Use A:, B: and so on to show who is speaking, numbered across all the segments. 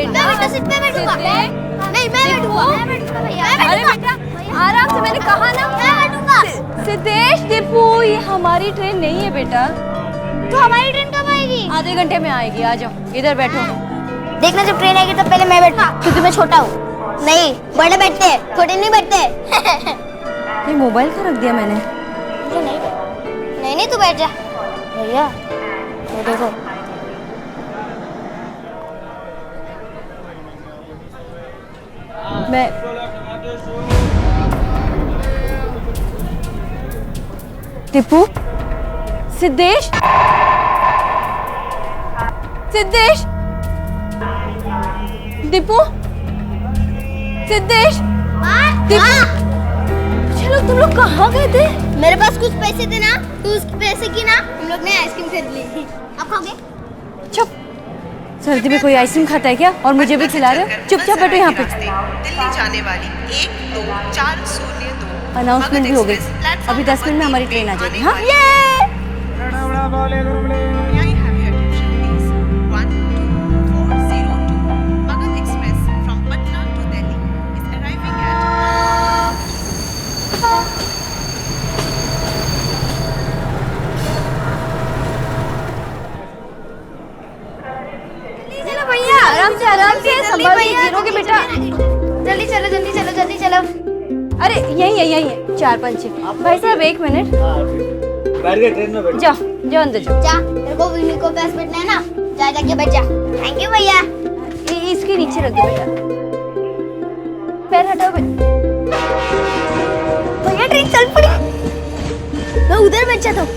A: बेटा सीट पे बैठूंगा। नहीं मैं बैठूंगा भैया।
B: अरे बेटा आराम से, मैंने कहा ना।
A: मैं बैठूंगा।
B: सिद्धेश दीपू, ये हमारी ट्रेन नहीं है बेटा।
A: तो हमारी ट्रेन कब आएगी?
B: आधे घंटे में आएगी। आ जाओ, इधर बैठो।
A: देखना जब ट्रेन आएगी तब पहले मैं बैठूंगा, क्योंकि मैं छोटा हूँ। नहीं, बड़े बैठते हैं, छोटे नहीं बैठते।
B: ये मोबाइल कहाँ रख दिया मैंने?
A: नहीं तू बैठ जा भैया। ये देखो
B: मैं टिप्पू, सिद्धेश, सिद्धेश, दीपू, सिद्धेश, दीपू, चलो तुम लोग कहाँ गए थे?
A: मेरे पास कुछ पैसे थे ना, तो उस पैसे की ना हम लोग ने आइसक्रीम खरीद ली थी। आप खाओगे?
B: चुप। सर्दी में कोई आइसक्रीम खाता है क्या? और मुझे भी खिला रहे हो? चुपचाप बैठो यहाँ पे।
C: दिल्ली जाने वाली 12402
B: अनाउंसमेंट भी हो गई। अभी 10 मिनट में हमारी ट्रेन आ जाएगी। हाँ,
C: Magadh Express from Patna to Delhi is arriving at
A: चलो भैया,
B: आराम से संभाल के गिरोगे बेटा।
A: जल्दी चलो जल्दी चलो जल्दी चलो।
B: अरे यही है 4 5 6। भाई साहब 1 मिनट,
D: बैठ गए ट्रेन में बैठ।
B: जाओ अंदर जाओ।
A: जा, तेरे को विनी को पास बैठना है ना, जा जाके बैठ जा। थैंक यू भैया।
B: इसके नीचे रख दो बेटा। पैर हटाओ
A: भैया ट्रेन चल पड़ी। मैं उधर बैठ जाता हूँ।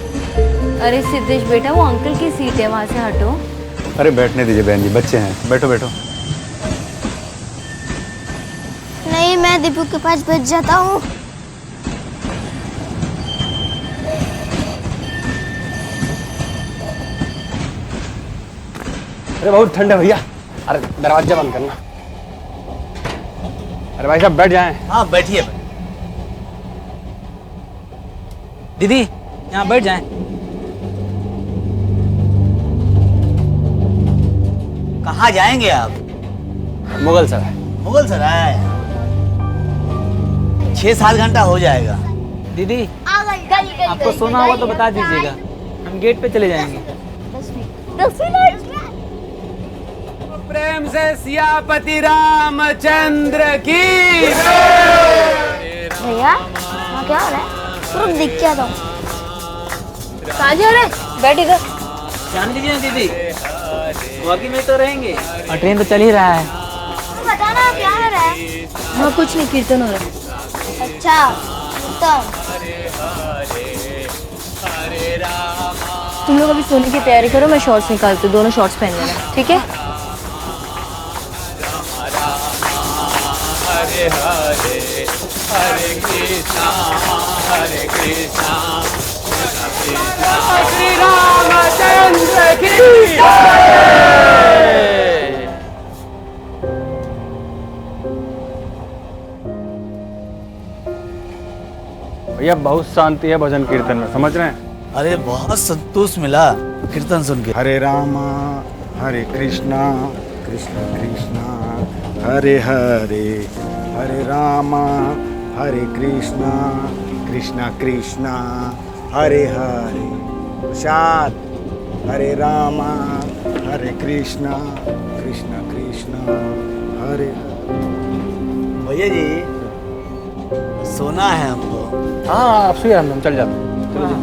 B: अरे सिद्धेश बेटा, वो अंकल की सीट है, वहाँ से हटो।
D: अरे बैठने दीजिए बहन जी, बच्चे हैं। बैठो बैठो।
A: नहीं, मैं दीपू के पास बैठ जाता हूँ।
D: अरे बहुत ठंड है भैया। अरे दरवाजा बंद करना। अरे भाई साहब बैठ जाएं।
E: हाँ बैठिए। दीदी यहाँ बैठ जाएं। कहाँ जाएंगे आप?
D: मुगल सराय।
E: मुगल सराय 6-7 घंटा हो जाएगा।
F: दीदी
A: आ गई
F: आपको सोना होगा तो बता दीजिएगा, हम गेट पे चले जाएंगे।
A: 10 मिनट।
D: प्रेम से सियापति रामचंद्र की।
A: भैया वहाँ क्या हो रहा है? तुम दिख क्या दो।
B: कहाँ जा रहे? बैठ इधर।
F: जान दीजिए ना दीदी, बाकी में तो रहेंगे और ट्रेन तो चल ही रहा है।
A: बताना क्या हो रहा है?
B: हाँ कुछ नहीं, कीर्तन हो रहा है।
A: अच्छा तो
B: तुम लोग अभी सोने की तैयारी करो, मैं शॉर्ट्स निकालती हूँ। दोनों शॉर्ट्स पहन लेना, ठीक है?
G: हरे हरे हरे कृष्णा श्री रामचंद्र की
D: भैया बहुत शांति है भजन कीर्तन में, समझ रहे हैं?
E: अरे बहुत संतोष मिला कीर्तन सुन के।
H: हरे रामा हरे कृष्णा कृष्ण कृष्णा हरे हरे, हरे रामा हरे कृष्णा कृष्णा कृष्णा हरे हरे। प्रसाद हरे रामा हरे कृष्णा कृष्णा कृष्णा हरे हरे।
E: भैया जी सोना है हमको।
D: हाँ आप सुइए, हम चल जाते हैं। चलो जी।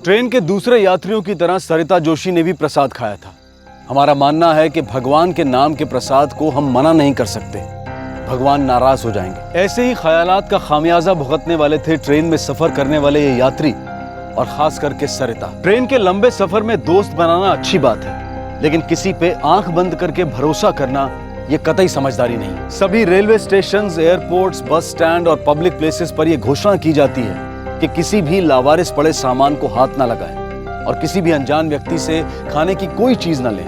I: ट्रेन के दूसरे यात्रियों की तरह सरिता जोशी ने भी प्रसाद खाया था। हमारा मानना है कि भगवान के नाम के प्रसाद को हम मना नहीं कर सकते, भगवान नाराज हो जाएंगे। ऐसे ही ख्यालात का खामियाजा भुगतने वाले थे ट्रेन में सफर करने वाले ये यात्री, और खास करके सरिता। ट्रेन के लंबे सफर में दोस्त बनाना अच्छी बात है, लेकिन किसी पे आंख बंद करके भरोसा करना ये कतई समझदारी नहीं। सभी railway stations, airports, bus stand और पब्लिक प्लेसेस पर यह घोषणा की जाती है कि किसी भी लावारिस पड़े सामान को हाथ ना लगाएं और किसी भी अनजान व्यक्ति से खाने की कोई चीज ना लें,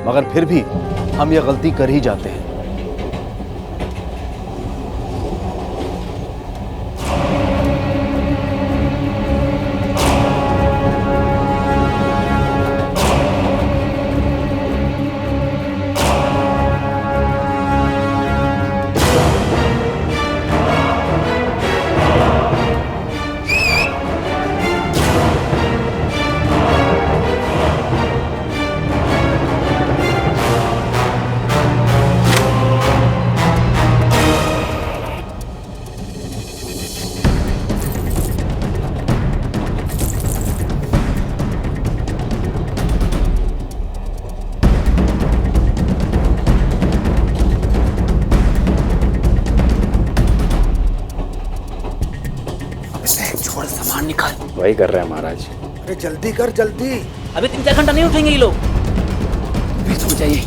I: मगर फिर भी हम ये गलती कर ही जाते हैं।
D: वही कर रहे हैं महाराज।
H: अरे जल्दी कर जल्दी।
F: अभी 3-4 घंटा नहीं उठेंगे ये लोग। प्लीज सो जाइए।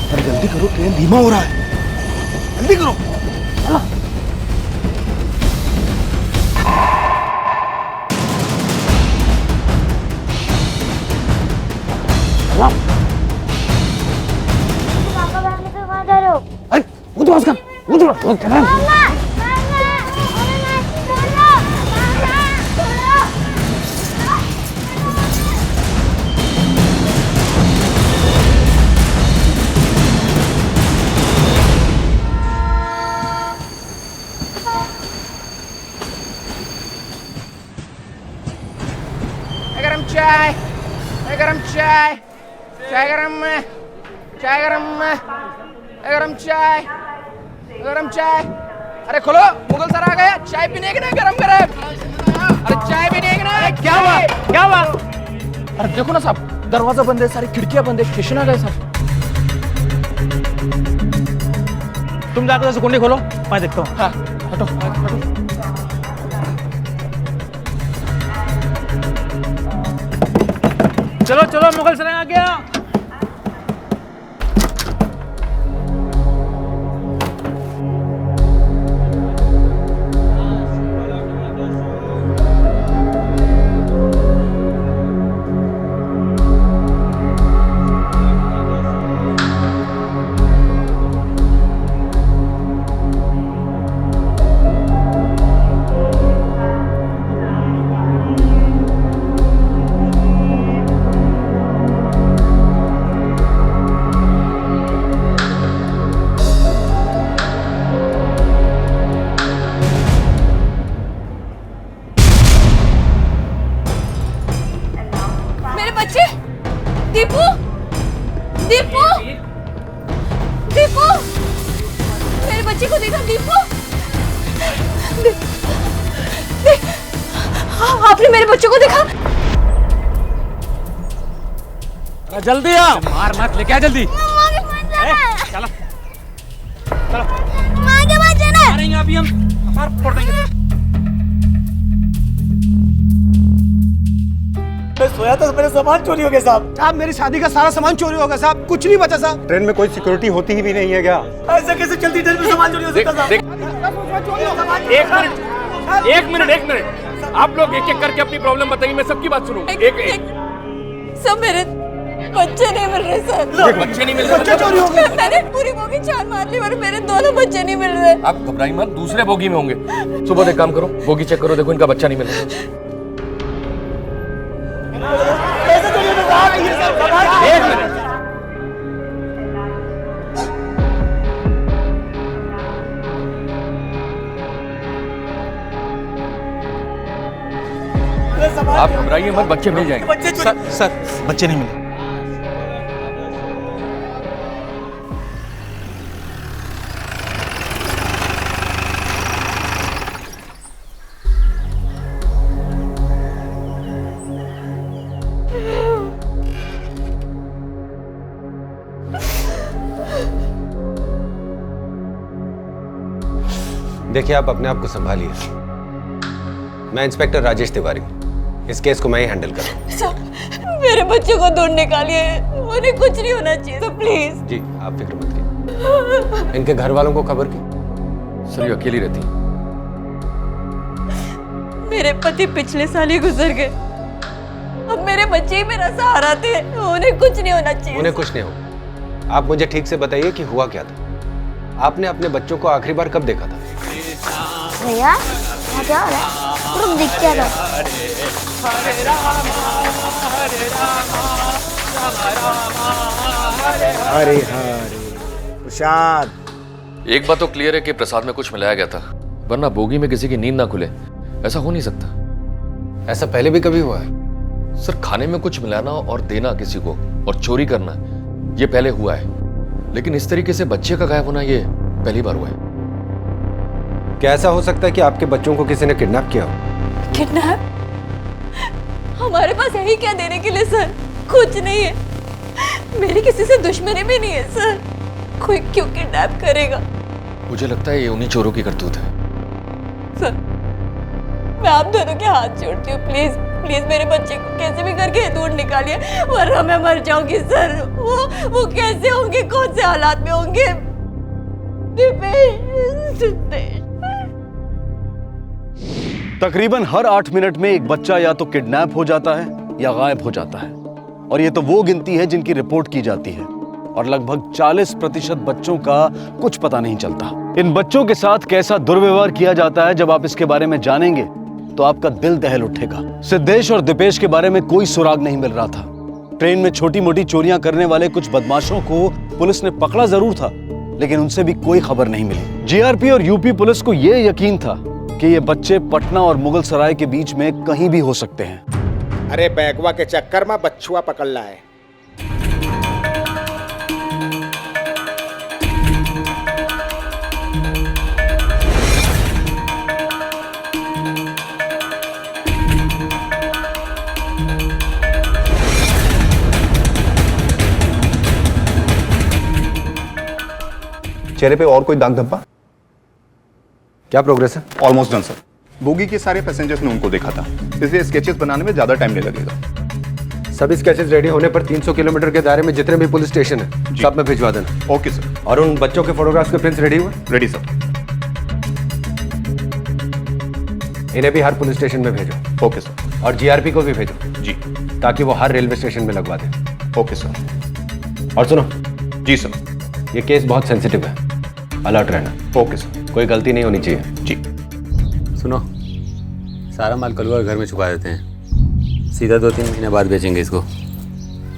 H: अरे जल्दी करो, ट्रेन धीमा हो रहा है, जल्दी करो।
A: पापा बैठने से कहाँ जा रहे हो?
H: अरे वो तो उसका वो तो
A: मामा, मामा, अरे नहीं, छोड़ो, मामा, छोड़ो।
G: गरम चाय, गरम चाय, चाय गरम, चाय गरम, गरम चाय, गरम चाय। अरे खोलो, मुगल सर आ गया। चाय पीने की ना, गरम गरम। अरे चाय पीने की ना। क्या हुआ? क्या हुआ? अरे देखो ना साहब, दरवाजा बंद है, सारी खिड़कियां बंद है, स्टेशन आ गए साहब।
F: तुम जाकर कुंडी खोलो, मैं देखता हूँ।
G: हाँ, हटो, हटो।
F: चलो चलो, मुगल सराय आ गया।
B: मेरे बच्चे, दीपू, दीपू, दीपू, मेरे बच्चे को देखा? दीपू, आपने मेरे बच्चों को देखा?
F: जल्दी आ। मार मत, लेके आ जल्दी।
A: मामा के पास जाना है।
F: चलो
A: मामा के पास जाना है।
F: मारेंगे अभी हम, मार फोड़ देंगे।
E: मैं सोया था, मेरे सामान चोरी हो गए साहब।
H: साहब मेरी शादी का सारा सामान चोरी होगा साहब, कुछ नहीं बचा साहब। ट्रेन में कोई सिक्योरिटी होती ही भी नहीं है क्या?
E: ऐसा कैसे चलती ट्रेन में सामान चोरी हो सकता साहब?
G: एक मिनट। आप लोग एक एक करके अपनी प्रॉब्लम बताइए, मैं सबकी बात सुनूं। एक
B: सब मेरे बच्चे नहीं मिल रहे सर।
G: बच्चे नहीं मिल रहे।
H: बच्चे चोरी हो गए।
B: मैंने पूरी बोगी छान मार ली और मेरे दोनों बच्चे नहीं मिल रहे।
J: आप घबराइए मत, दूसरे बोगी में होंगे। सुबह एक काम करो, बोगी चेक करो, देखो इनका बच्चा नहीं मिल रहा।
G: एक मिनट।
J: आप घबराइए मत, बच्चे मिल जाएंगे।
E: सर बच्चे नहीं मिले।
K: देखिए, आप अपने आप को संभालिए। मैं इंस्पेक्टर राजेश तिवारी हूँ। इस केस को मैं ही हैंडल कर रहा हूँ।
B: सर, मेरे बच्चों को दूर निकालिए, उन्हें कुछ नहीं होना चाहिए तो प्लीज।
K: जी आप फिक्र मत कीजिए। इनके घर वालों को खबर की?
J: सर ये अकेली रहती है।
B: मेरे पति पिछले साल ही गुजर गए, अब मेरे बच्चे ही मेरा सहारा थे, उन्हें कुछ नहीं होना चाहिए।
K: उन्हें कुछ नहीं होगा। आप मुझे ठीक से बताइए कि हुआ क्या था। आपने अपने बच्चों को आखिरी बार कब देखा था?
A: भैया यहाँ क्या हो रहा है? तुम दिख क्या रहा हो?
H: हरे हरे प्रसाद।
J: एक बात तो क्लियर है कि प्रसाद में कुछ मिलाया गया था, वरना बोगी में किसी की नींद ना खुले, ऐसा हो नहीं सकता।
K: ऐसा पहले भी कभी हुआ है?
J: सर खाने में कुछ मिलाना और देना किसी को और चोरी करना, ये पहले हुआ है, लेकिन इस तरीके से बच्चे का गायब होना ये पहली बार हुआ है।
K: क्या ऐसा हो सकता है कि आपके बच्चों को किसी ने किडनैप किया हो?
B: किडनैप? हमारे पास यही क्या देने के लिए सर? कुछ नहीं है, मेरी किसी से दुश्मनी भी नहीं है सर। कोई क्यों किडनैप करेगा?
J: मुझे लगता है ये उन्हीं चोरों की करतूत है।
B: सर, मैं आप दोनों के हाथ जोड़ती हूँ, प्लीज प्लीज मेरे बच्चे को कैसे भी करके दूर निकालिए, वरना मैं मर जाऊंगी सर। वो कैसे होंगे, कौन से हालात में होंगे?
I: तकरीबन हर 8 मिनट में एक बच्चा या तो किडनैप हो जाता है या गायब हो जाता है, और ये तो वो गिनती है जिनकी रिपोर्ट की जाती है, और लगभग 40% बच्चों का कुछ पता नहीं चलता। इन बच्चों के साथ कैसा दुर्व्यवहार किया जाता है, जब आप इसके बारे में जानेंगे तो आपका दिल दहल उठेगा। सिद्धेश और दीपेश के बारे में कोई सुराग नहीं मिल रहा था। ट्रेन में छोटी मोटी चोरियां करने वाले कुछ बदमाशों को पुलिस ने पकड़ा जरूर था, लेकिन उनसे भी कोई खबर नहीं मिली। जीआरपी और यूपी पुलिस को यह यकीन था कि ये बच्चे पटना और मुगल सराय के बीच में कहीं भी हो सकते हैं।
H: अरे बैगवा के चक्कर में बच्चुआ पकड़ ला है।
K: चेहरे पे और कोई दाग धब्बा? क्या प्रोग्रेस है?
H: Almost done sir. बोगी के सारे पैसेंजर्स ने उनको देखा था, इसलिए स्केचेस बनाने में ज्यादा टाइम नहीं लगेगा।
K: सभी स्केचेस रेडी होने पर 300 किलोमीटर के दायरे में जितने भी पुलिस स्टेशन है सब में भिजवा देना।
H: Okay sir.
K: और उन बच्चों के फोटोग्राफ्स के प्रिंट्स रेडी हुए?
H: Ready sir.
K: इन्हें भी हर पुलिस स्टेशन में भेजो।
H: Okay sir.
K: और जीआरपी को भी भेजो
H: जी,
K: ताकि वो हर रेलवे स्टेशन में लगवा दे।
H: Okay sir.
K: और सुनो,
H: जी सर।
K: ये केस बहुत सेंसिटिव है, अलर्ट रहना।
H: Okay sir.
K: कोई गलती नहीं होनी चाहिए।
H: जी।
K: सुनो, सारा माल कलवा घर में छुपा देते हैं, सीधा 2-3 महीने बाद बेचेंगे इसको।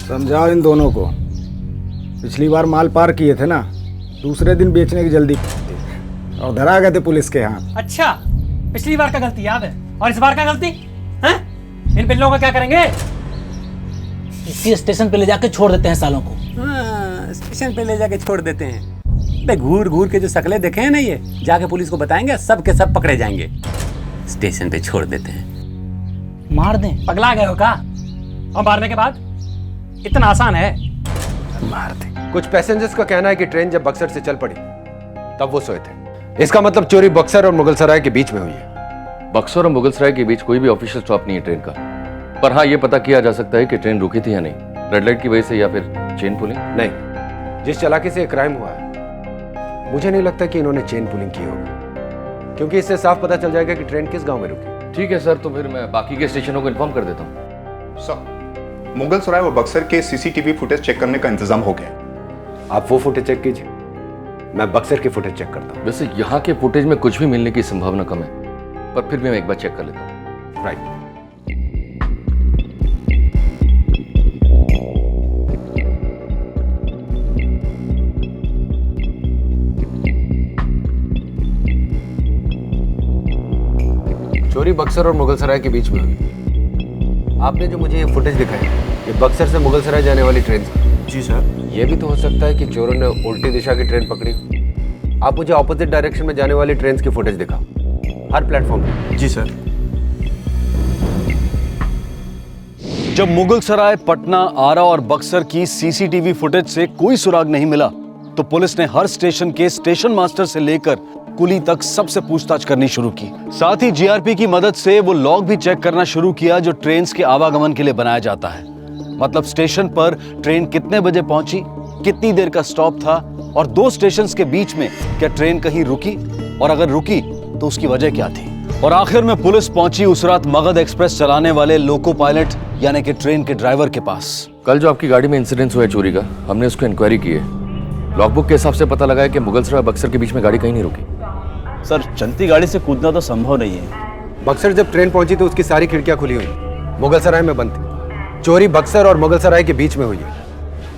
L: समझाओ इन दोनों को, पिछली बार माल पार किए थे ना, दूसरे दिन बेचने की जल्दी थी और धरा गए थे पुलिस के हाथ।
M: अच्छा, पिछली बार का गलती याद है, और इस बार का गलती हैं? इन पिल्लों का क्या करेंगे?
N: इसी स्टेशन पे ले जाके छोड़ देते हैं सालों को।
M: हाँ, स्टेशन पे ले जाके छोड़ देते हैं। घूर घूर के जो शकलें देखे हैं ना, ये जाके पुलिस को बताएंगे, सब के सब पकड़े जाएंगे। स्टेशन पे छोड़ देते हैं।
N: मार दें?
M: पगला गए हो का? और मारने के बाद इतना आसान है?
K: मार दे। कुछ पैसेंजर्स का कहना है कि ट्रेन जब बक्सर से चल पड़ी तब वो सोए थे। इसका मतलब चोरी बक्सर और मुगल सराय के बीच में हुई है।
J: बक्सर और मुगल सराय के बीच कोई भी ऑफिशियल स्टॉप नहीं है ट्रेन का, पर हाँ ये पता किया जा सकता है कि ट्रेन रुकी थी या नहीं, रेड लाइट की वजह से या फिर चेन पुलिंग।
K: नहीं, जिस चालाकी से क्राइम हुआ है मुझे नहीं लगता कि इन्होंने चेन पुलिंग की होगी, क्योंकि इससे साफ पता चल जाएगा कि ट्रेन किस गांव में रुकी।
J: ठीक है सर, तो फिर मैं बाकी के स्टेशनों को इन्फॉर्म कर देता हूँ।
H: सर, मुगल सराय और बक्सर के सीसीटीवी फुटेज चेक करने का इंतजाम हो गया।
K: आप वो फुटेज चेक कीजिए, मैं बक्सर की फुटेज चेक करता हूँ।
J: वैसे यहाँ के फुटेज में कुछ भी मिलने की संभावना कम है, पर फिर भी मैं एक बार चेक कर लेता हूँ।
K: राइट। चोरी बक्सर और मुगल सराय के बीच में हुई। आपने जो मुझे ये फुटेज दिखाई, ये बक्सर से मुगल सराय जाने वाली ट्रेन थी।
H: जी सर।
K: ये भी तो हो सकता है कि चोरों ने उल्टी दिशा की ट्रेन पकड़ी। आप मुझे ऑपोजिट डायरेक्शन में जाने वाली ट्रेन की फुटेज दिखाओ, हर प्लेटफॉर्म पे।
H: जी सर।
I: जब मुगल सराय, पटना, आरा और बक्सर की सीसीटीवी फुटेज से कोई सुराग नहीं मिला, तो पुलिस ने हर स्टेशन के स्टेशन मास्टर से लेकर कुली तक सबसे पूछताछ करनी शुरू की। साथ ही जीआरपी की मदद से वो लॉग भी चेक करना शुरू किया जो ट्रेन के आवागमन के लिए बनाया जाता है। मतलब स्टेशन पर ट्रेन कितने बजे पहुंची, कितनी देर का स्टॉप था, और 2 स्टेशन के बीच में क्या ट्रेन कहीं रुकी, और अगर रुकी तो उसकी वजह क्या थी। और आखिर में पुलिस पहुंची उस रात मगध एक्सप्रेस चलाने वाले लोको पायलट यानी कि ट्रेन के ड्राइवर के पास।
J: कल जो आपकी गाड़ी में इंसिडेंस हुआ है चोरी का, हमने उसको इंक्वायरी की है। लॉगबुक के हिसाब से पता लगा है कि मुगल सराय बक्सर के बीच में गाड़ी कहीं नहीं रुकी।
I: सर, चलती गाड़ी से कूदना तो संभव नहीं है।
K: बक्सर जब ट्रेन पहुंची तो उसकी सारी खिड़कियां खुली हुई, मुगल सराय में बंद थी। चोरी बक्सर और मुगल सराय के बीच में हुई है,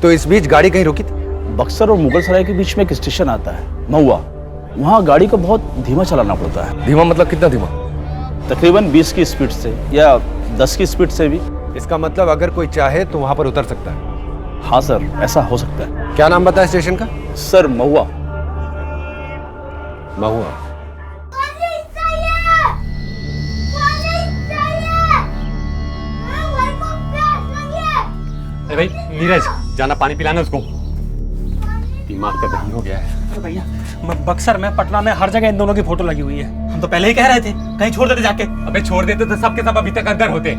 K: तो इस बीच गाड़ी कहीं रुकी थी।
I: बक्सर और मुगल सराय के बीच में एक स्टेशन आता है महुआ, वहाँ गाड़ी को बहुत धीमा चलाना पड़ता है।
J: धीमा मतलब कितना धीमा?
I: तकरीबन 20 की स्पीड से या 10 की स्पीड से भी।
K: इसका मतलब अगर कोई चाहे तो वहां पर उतर सकता है।
I: हाँ सर, ऐसा हो सकता है।
K: क्या नाम बताया स्टेशन का?
I: सर, महुआ।
K: महुआ।
M: अरे भाई नीरज, जाना पानी पिलाना उसको। दिमाग का दही हो गया है।
N: अरे भैया, बक्सर में, पटना में, हर जगह इन दोनों की फोटो लगी हुई है। हम तो पहले ही कह रहे थे कहीं छोड़ देते जाके।
M: अबे छोड़ देते तो सबके सब अभी तक अंदर होते।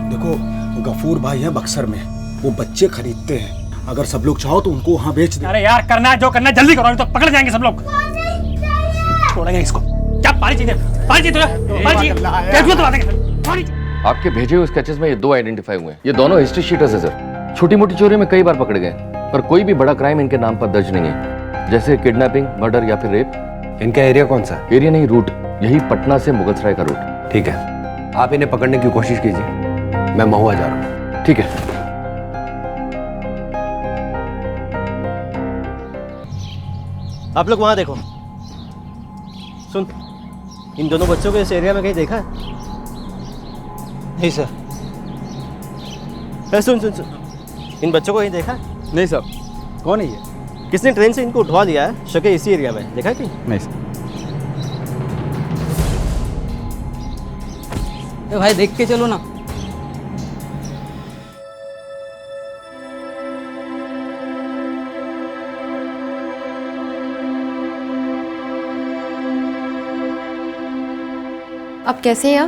L: देखो, गफूर भाई हैं बक्सर में, वो बच्चे खरीदते हैं। अगर सब लोग चाहो तो उनको वहाँ बेच दे।
N: अरे यार, करना है जो करना है जल्दी करो, नहीं तो पकड़ जाएंगे सब लोग। छोड़ेंगे इसको। क्या पानी चाहिए? पानी चाहिए तुझे? पानी चाहिए? क्या तो बात है? पानी।
J: आपके भेजे हुए स्केचेस में ये 2 आइडेंटिफाई हुए हैं। ये दोनों हिस्ट्री शीटर्स है सर। छोटी मोटी चोरी में कई बार पकड़े गए, पर कोई भी बड़ा क्राइम इनके नाम पर दर्ज नहीं है, जैसे किडनैपिंग, मर्डर या फिर रेप।
K: इनका एरिया कौन सा?
J: एरिया नहीं, रूट। यही पटना से मुगलसराय का रूट।
K: ठीक है, आप इन्हें पकड़ने की कोशिश कीजिए, मैं महुआ जा रहा हूँ।
J: ठीक है।
F: आप लोग वहाँ देखो। सुन, इन दोनों बच्चों को इस एरिया में कहीं देखा है? नहीं सर। सुन सुन सुन, इन बच्चों को कहीं देखा है?
D: नहीं सर। कौन है ये?
F: किसने ट्रेन से इनको उठवा दिया है? शके इसी एरिया में देखा है कहीं?
D: नहीं सर।
N: भाई देख के चलो ना।
B: अब कैसे है?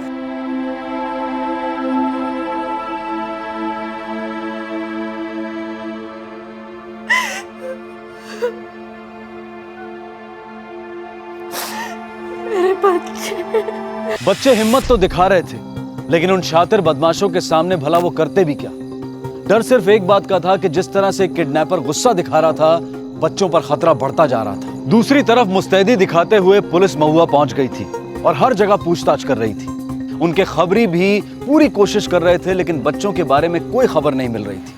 I: मेरे बच्चे हिम्मत तो दिखा रहे थे, लेकिन उन शातिर बदमाशों के सामने भला वो करते भी क्या? डर सिर्फ एक बात का था कि जिस तरह से किडनैपर गुस्सा दिखा रहा था, बच्चों पर खतरा बढ़ता जा रहा था। दूसरी तरफ मुस्तैदी दिखाते हुए पुलिस महुआ पहुंच गई थी और हर जगह पूछताछ कर रही थी। उनके खबरी भी पूरी कोशिश कर रहे थे, लेकिन बच्चों के बारे में कोई खबर नहीं मिल रही थी।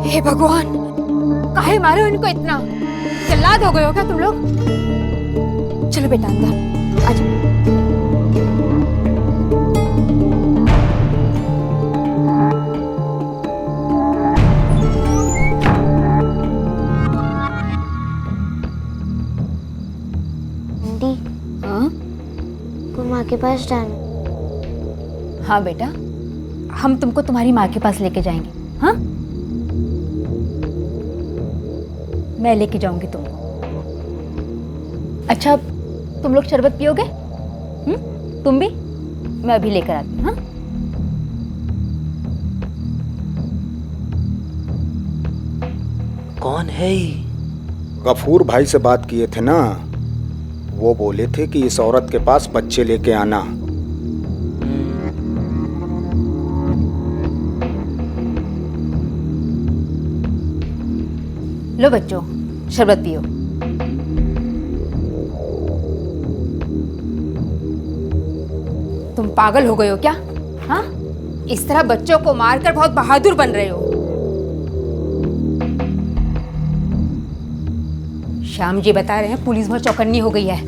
B: हे भगवान, काहे मारे हो इनको इतना? जल्लाद हो गए हो क्या तुम लोग? चलो बेटा अंदर आ जाओ।
A: आंटी,
B: हाँ
A: को माँ के पास जाना।
B: हाँ बेटा, हम तुमको तुम्हारी माँ के पास लेके जाएंगे। हाँ, मैं लेके जाऊंगी तुमको। अच्छा, तुम लोग शरबत पियोगे? तुम भी? मैं अभी लेकर आती हूँ। हाँ,
L: कौन है ये? गफूर भाई से बात किए थे ना, वो बोले थे कि इस औरत के पास बच्चे लेके आना।
B: लो बच्चों, शरबत पियो। तुम पागल हो गए हो क्या? हाँ, इस तरह बच्चों को मारकर बहुत बहादुर बन रहे हो। श्याम जी बता रहे हैं पुलिस भर चौकन्नी हो गई है।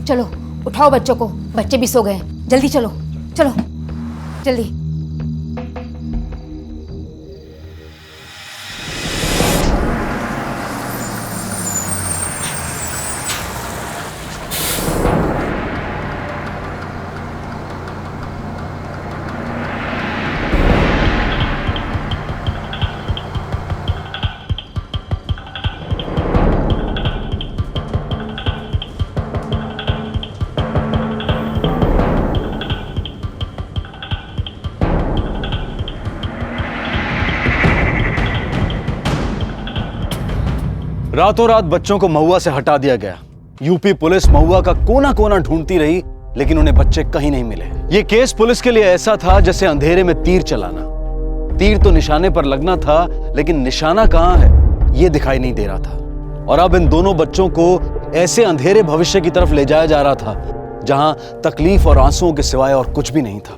B: चलो उठाओ बच्चों को, बच्चे भी सो गए। जल्दी चलो, चलो जल्दी।
I: रातों रात बच्चों को महुआ से हटा दिया गया। यूपी पुलिस महुआ का कोना कोना ढूंढती रही, लेकिन उन्हें बच्चे कहीं नहीं मिले। ये केस पुलिस के लिए ऐसा था जैसे अंधेरे में तीर चलाना। तीर तो निशाने पर लगना था, लेकिन निशाना कहां है ये दिखाई नहीं दे रहा था। और अब इन दोनों बच्चों को ऐसे अंधेरे भविष्य की तरफ ले जाया जा रहा था जहां तकलीफ और आंसुओं के सिवाय और कुछ भी नहीं था।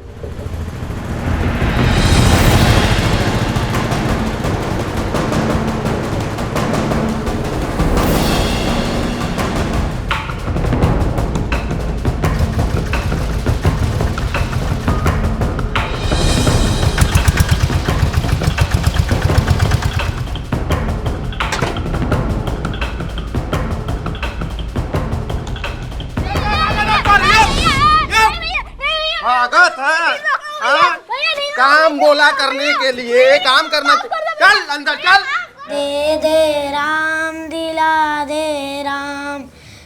G: काम बोला करने के लिए, काम करना। चल अंदर चल।
A: दे दे राम दिला दे राम,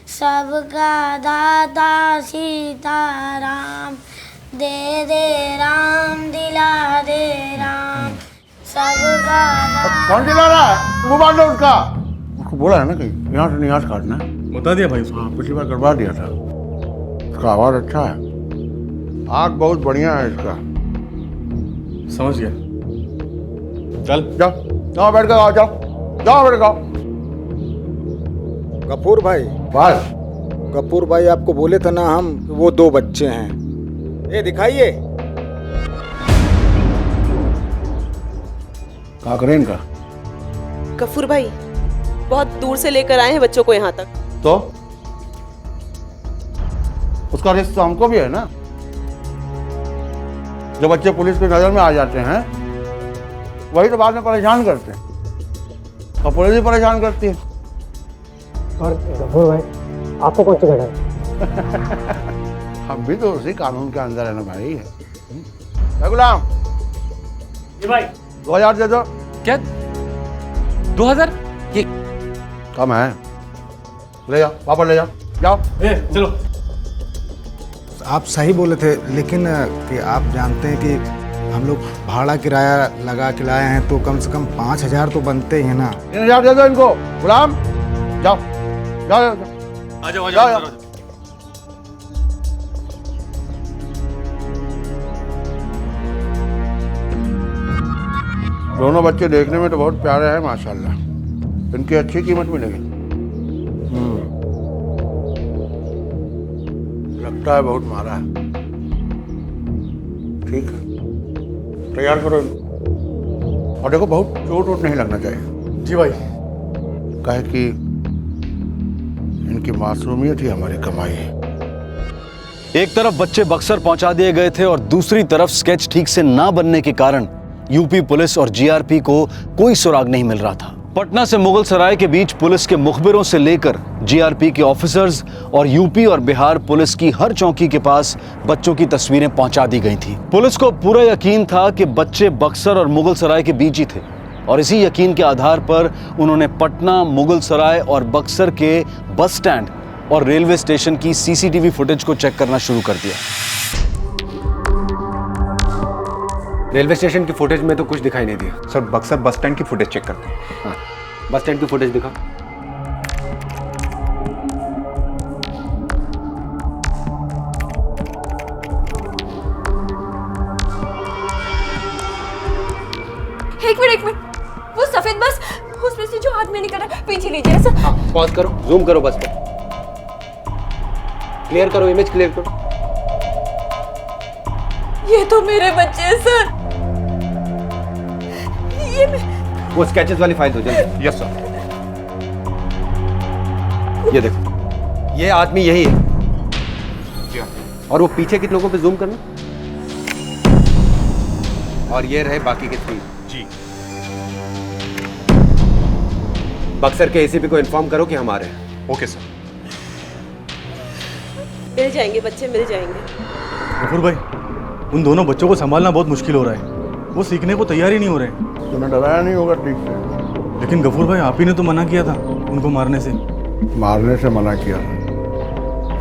A: सबका दाता सीताराम। दे दे राम दिला दे राम, सबका
L: कौन दिला रहा है? मोबाइल दो उसका। उसको बोला है ना कि यहाँ से नियाज काटना है।
N: बता दिया भाई उसको।
L: हाँ, पिछली बार करवा दिया था। उसका आवाज अच्छा है, आग बहुत बढ़िया है इसका।
N: समझ गया।
L: चल जाओ जाओ बैठ के आओ, जाओ जाओ बैठ के आओ।
O: गफूर भाई,
L: बस
O: गफूर भाई आपको बोले थे ना हम, वो 2 बच्चे हैं। ये दिखाइए।
L: क्या करें इनका?
C: गफूर भाई बहुत दूर से लेकर आए हैं बच्चों को यहाँ तक।
L: तो उसका रिस्क तो हमको भी है ना। जो बच्चे पुलिस की नजर में आ जाते हैं वही तो बाद में परेशान करते हैं, और पुलिस भी परेशान करती है।
O: और गफूर भाई आपको कौन सी घटा है?
L: हम भी तो उसी कानून के अंदर है ना भाई। गुलाम
N: ये भाई
L: 2000 दे दो।
M: क्या 2000? ये
L: कम है, ले जाओ वापस ले जाओ। जाओ
N: चलो।
O: आप सही बोले थे, लेकिन कि आप जानते हैं कि हम लोग भाड़ा किराया लगा के लाए हैं तो कम से कम 5000 तो बनते ही हैं ना।
L: 3000 दे दो इनको। गुलाम जाओ जाओ जाओ
N: आ जाओ,
L: जाओ। दोनों बच्चे देखने में तो बहुत प्यारे हैं माशाल्लाह, इनकी अच्छी कीमत मिलेगी। लगता है बहुत मारा है। ठीक है, तैयार करो इनको। और देखो बहुत चोट वोट नहीं लगना चाहिए।
N: जी भाई।
L: कहे कि इनकी मासूमियत ही हमारी कमाई है।
I: एक तरफ बच्चे बक्सर पहुंचा दिए गए थे और दूसरी तरफ स्केच ठीक से ना बनने के कारण यूपी पुलिस और जीआरपी को कोई सुराग नहीं मिल रहा था। पटना से मुगल सराय के बीच पुलिस के मुखबिरों से लेकर जीआरपी के ऑफिसर्स और यूपी और बिहार पुलिस की हर चौकी के पास बच्चों की तस्वीरें पहुंचा दी गई थी। पुलिस को पूरा यकीन था कि बच्चे बक्सर और मुगल सराय के बीच ही थे, और इसी यकीन के आधार पर उन्होंने पटना, मुगल सराय और बक्सर के बस स्टैंड और रेलवे स्टेशन की सीसीटीवी फुटेज को चेक करना शुरू कर दिया।
K: रेलवे स्टेशन की फुटेज में तो कुछ दिखाई नहीं दिया।
H: सर बक्सर बस स्टैंड की फुटेज चेक करते हैं।
K: हाँ, बस स्टैंड की फुटेज दिखा।
B: एक मिनट, वो सफेद बस, उसमें से जो आदमी निकल रहा है, पीछे लीजिए सर।
K: हाँ, पॉज करो, जूम करो बस पे, क्लियर करो, इमेज क्लियर करो।
B: ये तो मेरे बच्चे हैं सर। ये
K: वो स्केचेस वाली फाइल दो जल्दी।
H: Yes sir.
K: ये देखो, ये आदमी यही है।
H: जी हाँ।
K: और वो पीछे के लोगों पे जूम करना। और ये रहे बाकी के 3।
H: जी।
K: बक्सर के एसीपी को इन्फॉर्म करो कि हम आ रहे हैं।
H: Okay sir.
C: मिल जाएंगे बच्चे, मिल जाएंगे।
N: गफूर भाई, उन दोनों बच्चों को संभालना बहुत मुश्किल हो रहा है। वो सीखने को तैयार ही नहीं हो रहे हैं।
L: तुम्हें डराया नहीं होगा ठीक से।
N: लेकिन गफूर भाई, आप ही ने तो मना किया था उनको मारने से।
L: मारने से मना किया,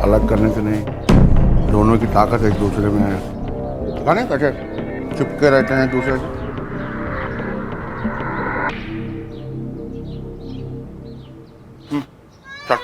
L: अलग करने से नहीं। दोनों की ताकत एक दूसरे में है। पता नहीं कैसे चिपके रहते हैं एक दूसरे से। चल।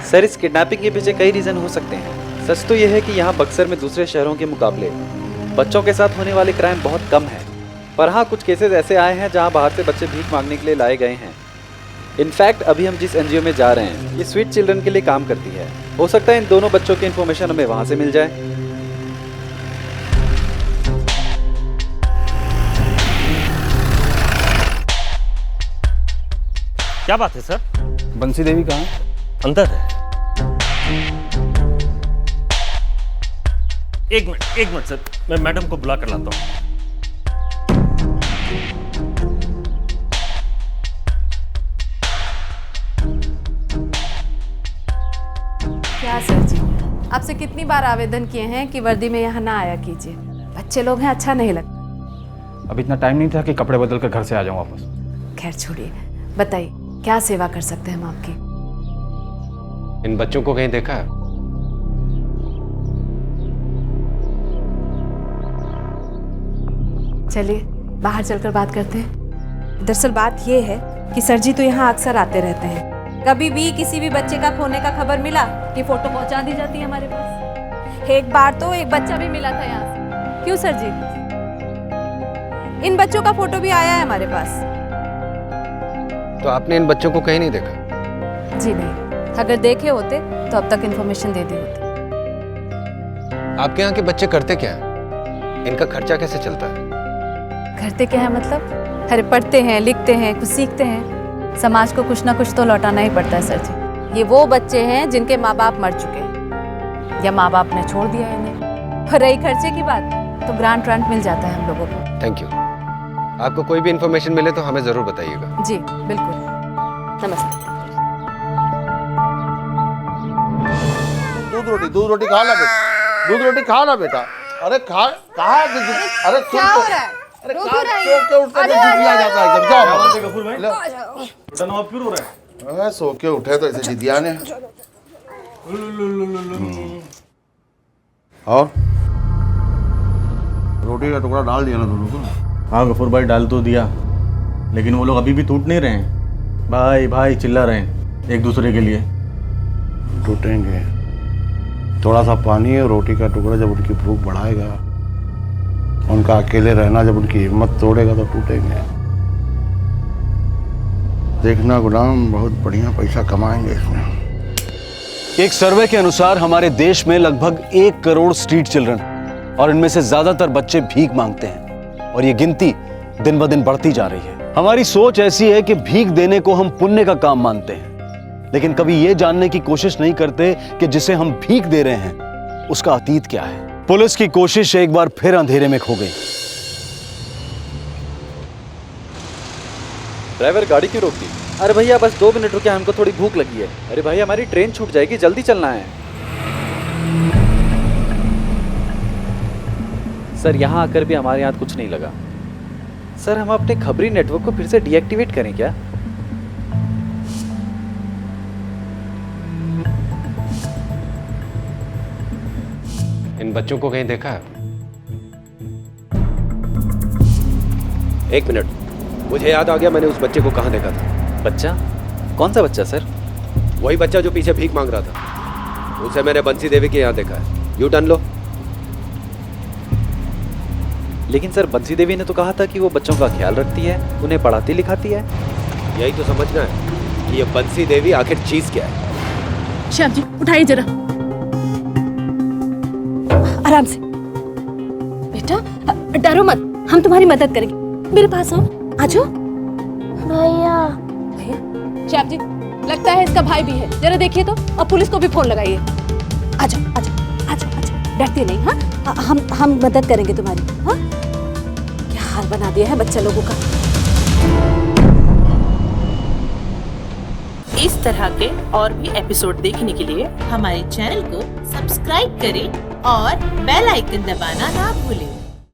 P: सर, इस किडनैपिंग के पीछे कई रीज़न हो सकते हैं। सच तो यह है कि यहाँ बक्सर में दूसरे शहरों के मुकाबले बच्चों के साथ होने वाले क्राइम बहुत कम है। पर हाँ, कुछ केसेस ऐसे आए हैं जहाँ बाहर से बच्चे भीख मांगने के लिए लाए गए हैं। इनफैक्ट अभी हम जिस एनजीओ में जा रहे हैं, ये स्वीट चिल्ड्रन के लिए काम करती है। हो सकता है इन दोनों बच्चों की इन्फॉर्मेशन हमें वहाँ से मिल जाए।
N: क्या बात है सर?
D: बंसी देवी कहाँ है?
N: अंदर है। एक मिनट सर, मैं मैडम को बुला कर लाता हूँ।
Q: क्या सर जी, आपसे कितनी बार आवेदन किए हैं कि वर्दी में यहाँ ना आया कीजिए। बच्चे लोग हैं, अच्छा नहीं लगता।
D: अब इतना टाइम नहीं था कि कपड़े बदल कर घर से आ जाऊँ वापस।
Q: खैर छोड़िए, बताइए क्या सेवा कर सकते हैं हम आपकी।
K: इन बच्चों को कहीं देखा है?
Q: चलिए बाहर चलकर बात करते हैं। दरअसल बात ये है कि सर जी तो यहाँ अक्सर आते रहते हैं। कभी भी किसी भी बच्चे का खोने का खबर मिला कि फोटो पहुंचा दी जाती है हमारे पास। एक बार तो एक बच्चा भी मिला था यहाँ से। क्यों सर जी? इन बच्चों का फोटो भी आया है हमारे पास।
K: तो आपने इन बच्चों को कहीं नहीं देखा?
Q: जी नहीं, अगर देखे होते तो अब तक इन्फॉर्मेशन दे दी होती।
K: आपके यहाँ के बच्चे करते क्या है? इनका खर्चा कैसे चलता है?
Q: करते क्या है मतलब? अरे पढ़ते हैं, लिखते हैं, कुछ सीखते हैं। समाज को कुछ ना कुछ तो लौटाना ही पड़ता है सर जी। ये वो बच्चे हैं जिनके माँ बाप मर चुके हैं या माँ बाप ने छोड़ दिया है इन्हें। और रही खर्चे की बात, तो ग्रांट व्रांट मिल जाता है हम लोगों को।
K: Thank you. आपको कोई भी इंफॉर्मेशन मिले तो हमें जरूर बताइएगा।
Q: जी बिल्कुल। नमस्ते।
L: दूध रोटी खा ना बेटा, दूध रोटी खा ना बेटा। अरे कहा अरे
Q: क्या हो रहा है?
L: अरे क्या उठकर जिदिया जाता है एकदम। जाओ गफूर भाई,
N: तनाव क्यों हो रहा है?
L: सो के उठे तो ऐसे जिदिया ने। और रोटी का टुकड़ा डाल दिया ना दोनों को?
I: हाँ गफूर भाई डाल तो दिया, लेकिन वो लोग अभी भी टूट नहीं रहे हैं। भाई भाई चिल्ला रहे हैं एक दूसरे के लिए।
L: टूटेंगे। थोड़ा सा पानी और रोटी का टुकड़ा जब उनकी भूख बढ़ाएगा, उनका अकेले रहना जब उनकी हिम्मत तोड़ेगा तो टूटेंगे। देखना गुलाम, बहुत बढ़िया पैसा कमाएंगे इसमें।
I: एक सर्वे के अनुसार हमारे देश में लगभग 1 करोड़ स्ट्रीट चिल्ड्रन, और इनमें से ज्यादातर बच्चे भीख मांगते हैं, और ये गिनती दिन ब दिन बढ़ती जा रही है। हमारी सोच ऐसी है कि भीख देने को हम पुण्य का काम मानते हैं, लेकिन कभी ये जानने की कोशिश नहीं करते कि जिसे हम भीख दे रहे हैं उसका अतीत क्या है। पुलिस की कोशिश एक बार फिर अंधेरे में खो गई।
P: ड्राइवर गाड़ी क्यों रोक दी? अरे भैया बस 2 मिनट रुके, हमको थोड़ी भूख लगी है। अरे भाई हमारी ट्रेन छूट जाएगी, जल्दी चलना है। सर यहाँ आकर भी हमारे यहाँ कुछ नहीं लगा। सर हम अपने खबरी नेटवर्क को फिर से डीएक्टिवेट करें क्या?
K: इन बच्चों को कहीं देखा है? 1 मिनट, मुझे याद आ गया, मैंने उस बच्चे को कहाँ देखा था।
P: बच्चा? कौन सा बच्चा सर?
K: वही बच्चा जो पीछे भीख मांग रहा था। उसे मैंने बंसी देवी के यहाँ देखा है। यू टर्न लो।
P: लेकिन सर बंसी देवी ने तो कहा था कि वो बच्चों का ख्याल रखती है, उन्हें पढ़ाती लिखाती है।
K: यही तो समझना है कि ये बंसी देवी आखिर चीज क्या है।
Q: श्याम जी उठाइए जरा, आराम से। बेटा डरो मत, हम तुम्हारी मदद करेंगे। मेरे पास आओ, आ जाओ।
A: भैया
Q: श्याम जी लगता है इसका भाई भी है, जरा देखिए तो, और पुलिस को भी फोन लगाइए। आ जाओ आ जाओ आ जाओ आ जाओ, डरते नहीं। हाँ हम मदद करेंगे तुम्हारी। हाँ क्या हाल बना दिया है बच्चा लोगों का।
C: इस तरह के और भी एपिसोड देखने के लिए हमारे चैनल को सब्सक्राइब करें और बेल आइकन दबाना ना भूलें।